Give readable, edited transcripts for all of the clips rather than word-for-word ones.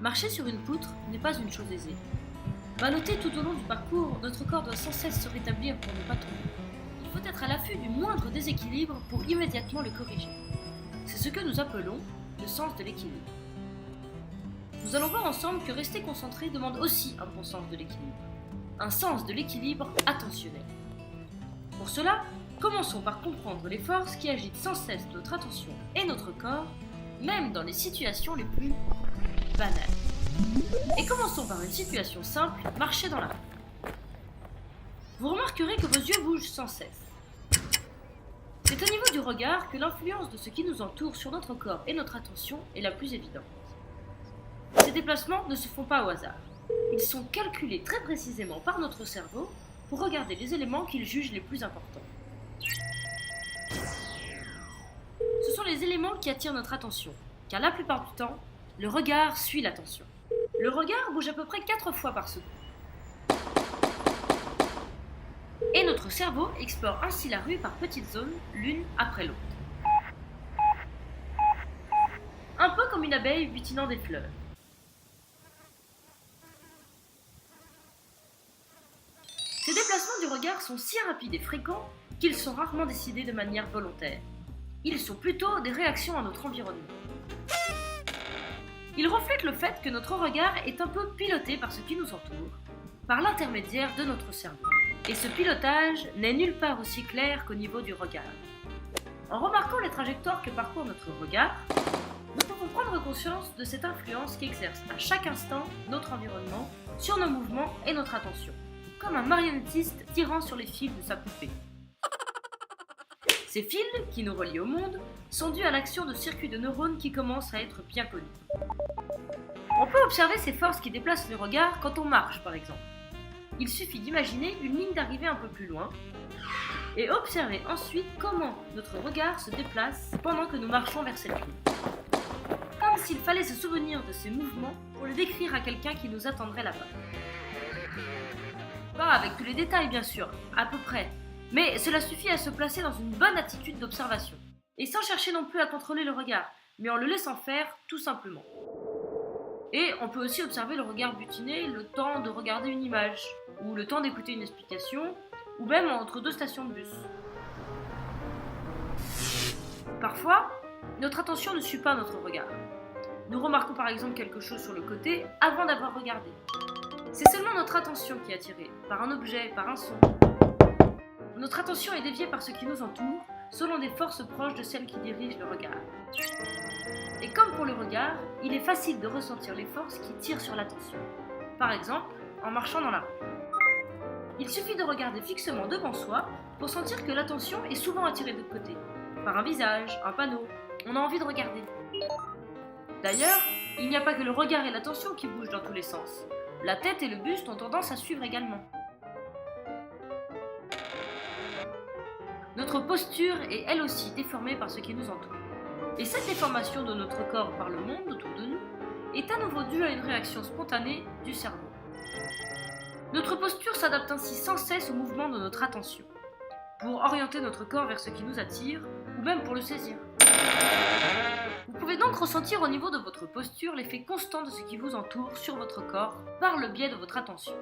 Marcher sur une poutre n'est pas une chose aisée. Ballotté tout au long du parcours, notre corps doit sans cesse se rétablir pour ne pas tomber. Il faut être à l'affût du moindre déséquilibre pour immédiatement le corriger. C'est ce que nous appelons le sens de l'équilibre. Nous allons voir ensemble que rester concentré demande aussi un bon sens de l'équilibre. Un sens de l'équilibre attentionnel. Pour cela, commençons par comprendre les forces qui agitent sans cesse notre attention et notre corps, même dans les situations les plus banales. Et commençons par une situation simple, marcher dans la rue. Vous remarquerez que vos yeux bougent sans cesse. C'est au niveau du regard que l'influence de ce qui nous entoure sur notre corps et notre attention est la plus évidente. Ces déplacements ne se font pas au hasard. Ils sont calculés très précisément par notre cerveau pour regarder les éléments qu'il juge les plus importants. Ce sont les éléments qui attirent notre attention, car la plupart du temps, le regard suit l'attention. Le regard bouge à peu près 4 fois par seconde. Et notre cerveau explore ainsi la rue par petites zones, l'une après l'autre. Un peu comme une abeille butinant des fleurs. Ces déplacements du regard sont si rapides et fréquents qu'ils sont rarement décidés de manière volontaire. Ils sont plutôt des réactions à notre environnement. Ils reflètent le fait que notre regard est un peu piloté par ce qui nous entoure, par l'intermédiaire de notre cerveau. Et ce pilotage n'est nulle part aussi clair qu'au niveau du regard. En remarquant les trajectoires que parcourt notre regard, nous pouvons prendre conscience de cette influence qu'exerce à chaque instant notre environnement sur nos mouvements et notre attention, comme un marionnettiste tirant sur les fils de sa poupée. Ces fils, qui nous relient au monde, sont dus à l'action de circuits de neurones qui commencent à être bien connus. On peut observer ces forces qui déplacent le regard quand on marche, par exemple. Il suffit d'imaginer une ligne d'arrivée un peu plus loin et observer ensuite comment notre regard se déplace pendant que nous marchons vers cette ligne. Comme s'il fallait se souvenir de ces mouvements pour les décrire à quelqu'un qui nous attendrait là-bas. Pas avec tous les détails bien sûr, à peu près, mais cela suffit à se placer dans une bonne attitude d'observation. Et sans chercher non plus à contrôler le regard, mais en le laissant faire tout simplement. Et on peut aussi observer le regard butiner le temps de regarder une image, ou le temps d'écouter une explication, ou même entre 2 stations de bus. Parfois, notre attention ne suit pas notre regard. Nous remarquons par exemple quelque chose sur le côté avant d'avoir regardé. C'est seulement notre attention qui est attirée, par un objet, par un son. Notre attention est déviée par ce qui nous entoure, selon des forces proches de celles qui dirigent le regard. Et comme pour le regard, il est facile de ressentir les forces qui tirent sur l'attention. Par exemple, en marchant dans la rue. Il suffit de regarder fixement devant soi pour sentir que l'attention est souvent attirée de côté. Par un visage, un panneau, on a envie de regarder. D'ailleurs, il n'y a pas que le regard et l'attention qui bougent dans tous les sens. La tête et le buste ont tendance à suivre également. Notre posture est elle aussi déformée par ce qui nous entoure. Et cette déformation de notre corps par le monde autour de nous est à nouveau due à une réaction spontanée du cerveau. Notre posture s'adapte ainsi sans cesse au mouvement de notre attention, pour orienter notre corps vers ce qui nous attire, ou même pour le saisir. Vous pouvez donc ressentir au niveau de votre posture l'effet constant de ce qui vous entoure sur votre corps par le biais de votre attention.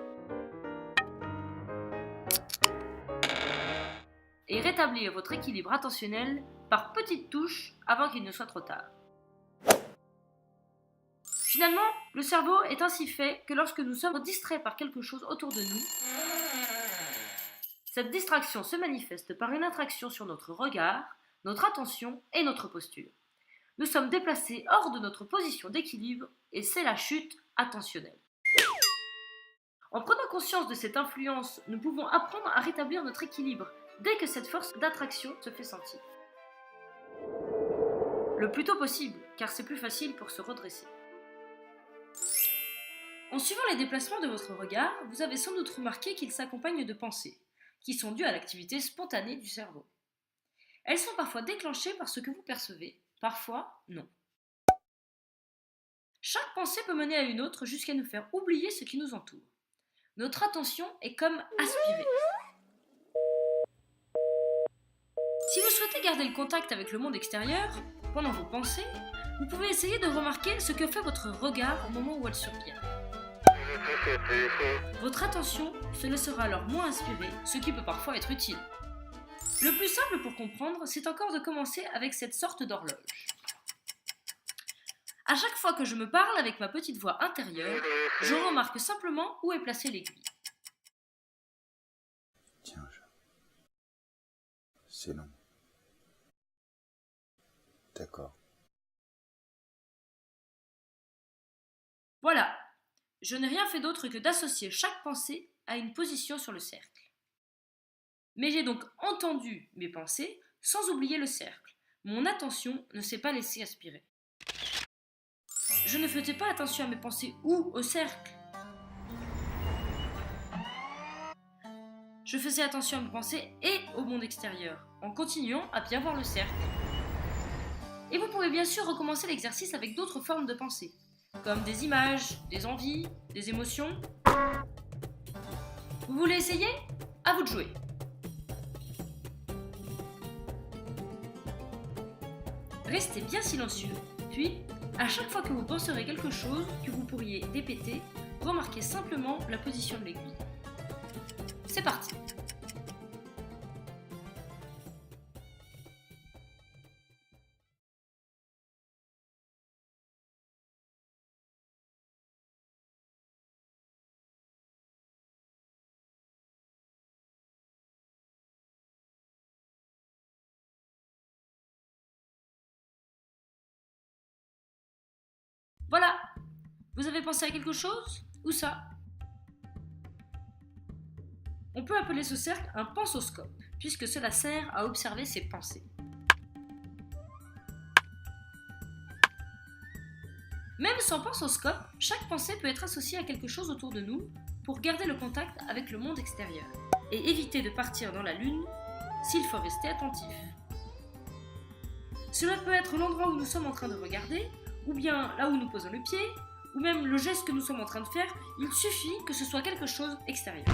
Et rétablir votre équilibre attentionnel par petites touches avant qu'il ne soit trop tard. Finalement, le cerveau est ainsi fait que lorsque nous sommes distraits par quelque chose autour de nous, cette distraction se manifeste par une attraction sur notre regard, notre attention et notre posture. Nous sommes déplacés hors de notre position d'équilibre et c'est la chute attentionnelle. En prenant conscience de cette influence, nous pouvons apprendre à rétablir notre équilibre dès que cette force d'attraction se fait sentir. Le plus tôt possible, car c'est plus facile pour se redresser. En suivant les déplacements de votre regard, vous avez sans doute remarqué qu'ils s'accompagnent de pensées, qui sont dues à l'activité spontanée du cerveau. Elles sont parfois déclenchées par ce que vous percevez, parfois non. Chaque pensée peut mener à une autre jusqu'à nous faire oublier ce qui nous entoure. Notre attention est comme aspirée. Si vous souhaitez garder le contact avec le monde extérieur, pendant vos pensées, vous pouvez essayer de remarquer ce que fait votre regard au moment où elle survient. Votre attention se laissera alors moins inspirer, ce qui peut parfois être utile. Le plus simple pour comprendre, c'est encore de commencer avec cette sorte d'horloge. À chaque fois que je me parle avec ma petite voix intérieure, je remarque simplement où est placée l'aiguille. Tiens, c'est long. D'accord. Voilà, je n'ai rien fait d'autre que d'associer chaque pensée à une position sur le cercle. Mais j'ai donc entendu mes pensées sans oublier le cercle. Mon attention ne s'est pas laissée aspirer. Je ne faisais pas attention à mes pensées ou au cercle. Je faisais attention à mes pensées et au monde extérieur, en continuant à bien voir le cercle. Et vous pouvez bien sûr recommencer l'exercice avec d'autres formes de pensée, comme des images, des envies, des émotions. Vous voulez essayer ? À vous de jouer. Restez bien silencieux, puis, à chaque fois que vous penserez quelque chose que vous pourriez répéter, remarquez simplement la position de l'aiguille. C'est parti! Voilà! Vous avez pensé à quelque chose? Où ça? On peut appeler ce cercle un pensoscope, puisque cela sert à observer ses pensées. Même sans pensoscope, chaque pensée peut être associée à quelque chose autour de nous pour garder le contact avec le monde extérieur et éviter de partir dans la lune s'il faut rester attentif. Cela peut être l'endroit où nous sommes en train de regarder, ou bien là où nous posons le pied, ou même le geste que nous sommes en train de faire, il suffit que ce soit quelque chose extérieur.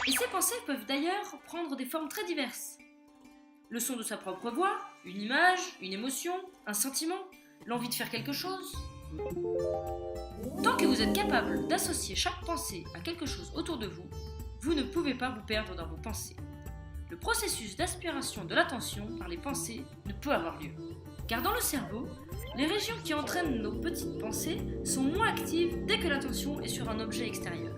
Et ces pensées peuvent d'ailleurs prendre des formes très diverses. Le son de sa propre voix, une image, une émotion, un sentiment, l'envie de faire quelque chose. Tant que vous êtes capable d'associer chaque pensée à quelque chose autour de vous, vous ne pouvez pas vous perdre dans vos pensées. Le processus d'aspiration de l'attention par les pensées ne peut avoir lieu. Car dans le cerveau, les régions qui entraînent nos petites pensées sont moins actives dès que l'attention est sur un objet extérieur.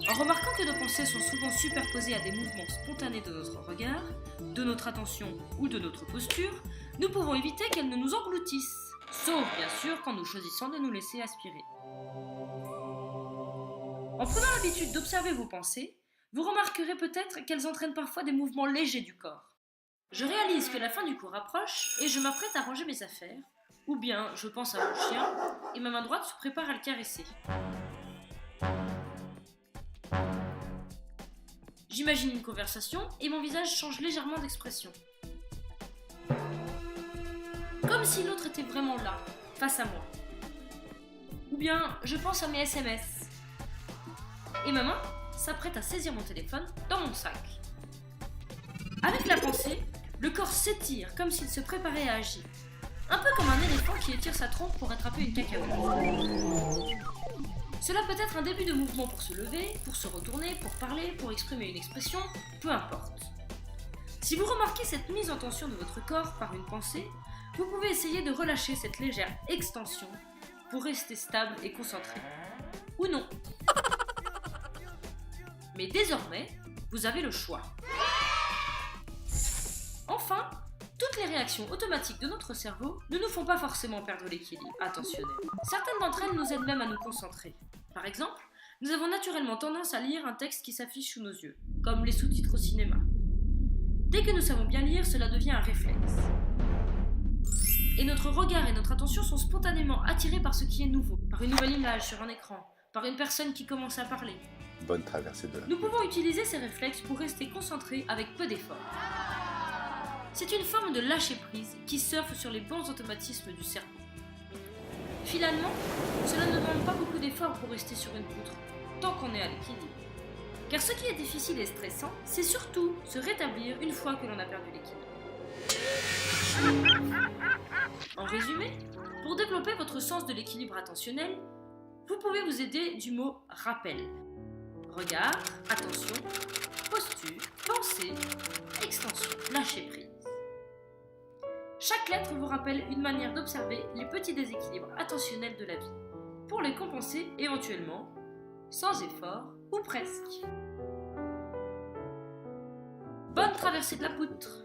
En remarquant que nos pensées sont souvent superposées à des mouvements spontanés de notre regard, de notre attention ou de notre posture, nous pouvons éviter qu'elles ne nous engloutissent, sauf bien sûr quand nous choisissons de nous laisser aspirer. En prenant l'habitude d'observer vos pensées, vous remarquerez peut-être qu'elles entraînent parfois des mouvements légers du corps. Je réalise que la fin du cours approche et je m'apprête à ranger mes affaires, ou bien je pense à mon chien et ma main droite se prépare à le caresser. J'imagine une conversation et mon visage change légèrement d'expression. Comme si l'autre était vraiment là, face à moi. Ou bien je pense à mes SMS. Et ma main s'apprête à saisir mon téléphone dans mon sac. Avec la pensée, le corps s'étire comme s'il se préparait à agir. Un peu comme un éléphant qui étire sa trompe pour attraper une cacahuète. Cela peut être un début de mouvement pour se lever, pour se retourner, pour parler, pour exprimer une expression, peu importe. Si vous remarquez cette mise en tension de votre corps par une pensée, vous pouvez essayer de relâcher cette légère extension pour rester stable et concentré. Ou non. Mais désormais, vous avez le choix. Enfin, toutes les réactions automatiques de notre cerveau ne nous font pas forcément perdre l'équilibre attentionnel. Certaines d'entre elles nous aident même à nous concentrer. Par exemple, nous avons naturellement tendance à lire un texte qui s'affiche sous nos yeux, comme les sous-titres au cinéma. Dès que nous savons bien lire, cela devient un réflexe. Et notre regard et notre attention sont spontanément attirés par ce qui est nouveau, par une nouvelle image sur un écran, par une personne qui commence à parler. Bonne traversée de la... Nous pouvons utiliser ces réflexes pour rester concentrés avec peu d'efforts. C'est une forme de lâcher-prise qui surfe sur les bons automatismes du cerveau. Finalement, cela ne demande pas beaucoup d'efforts pour rester sur une poutre, tant qu'on est à l'équilibre. Car ce qui est difficile et stressant, c'est surtout se rétablir une fois que l'on a perdu l'équilibre. En résumé, pour développer votre sens de l'équilibre attentionnel, vous pouvez vous aider du mot rappel. Regard, attention, posture, pensée, extension, lâcher prise. Chaque lettre vous rappelle une manière d'observer les petits déséquilibres attentionnels de la vie, pour les compenser éventuellement, sans effort ou presque. Bonne traversée de la poutre!